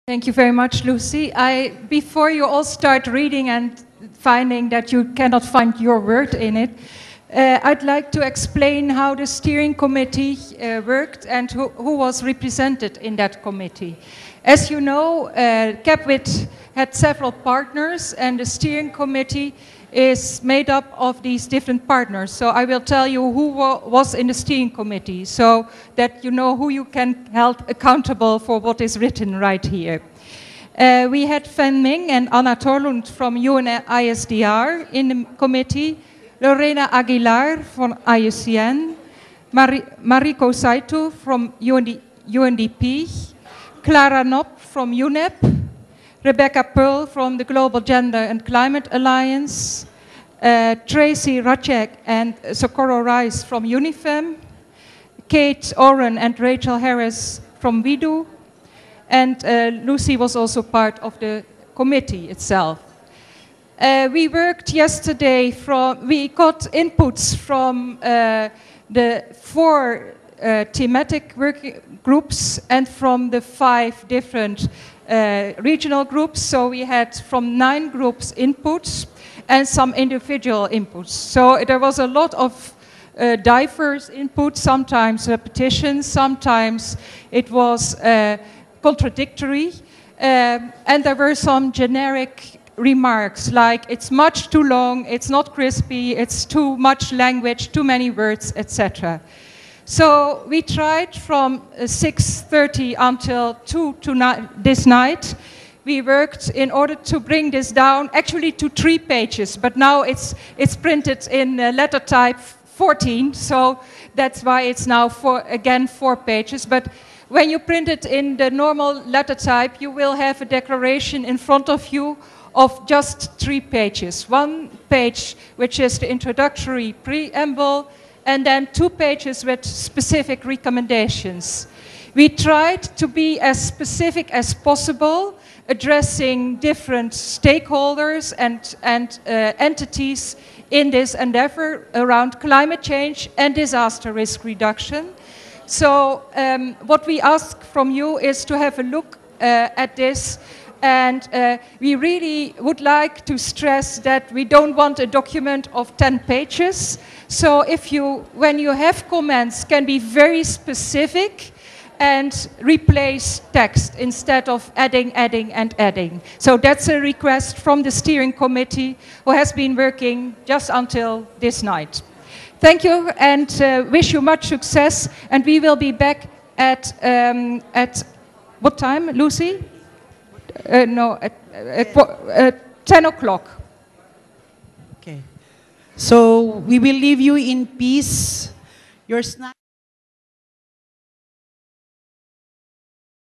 Thank you very much, Lucy. Before you all start reading and finding that you cannot find your word in it, I'd like to explain how the steering committee worked and who was represented in that committee. As you know, CAPWIT had several partners, and the steering committee is made up of these different partners. So I will tell you who was in the steering committee, so that you know who you can hold accountable for what is written right here. We had Van Ming and Anna Torlund from UNISDR in the committee, Lorena Aguilar from IUCN, Mariko Saito from UNDP, Clara Knopp from UNEP, Rebecca Pearl from the Global Gender and Climate Alliance, Tracy Racek and Socorro Rice from UNIFEM, Kate Oren and Rachel Harris from WIDO, and Lucy was also part of the committee itself. We worked yesterday we got inputs from the 4 thematic working groups and from the 5 different regional groups. So we had from 9 groups inputs and some individual inputs. So there was a lot of diverse input, sometimes repetition, sometimes it was contradictory, and there were some generic remarks like it's much too long, it's not crispy, it's too much language, too many words, etc. So we tried from 6:30 until 2 this night. We worked in order to bring this down, actually to 3 pages, but now it's printed in letter type 14, so that's why it's now 4 pages. But when you print it in the normal letter type, you will have a declaration in front of you of just 3 pages. 1 page, which is the introductory preamble, and then 2 pages with specific recommendations. We tried to be as specific as possible, addressing different stakeholders and entities in this endeavor around climate change and disaster risk reduction. So what we ask from you is to have a look at this, and we really would like to stress that we don't want a document of 10 pages. So when you have comments, can be very specific and replace text instead of adding, and adding. So that's a request from the steering committee, who has been working just until this night. Thank you, and wish you much success. And we will be back at what time, Lucy? No, at 10 o'clock. Okay. So we will leave you in peace. Your snack.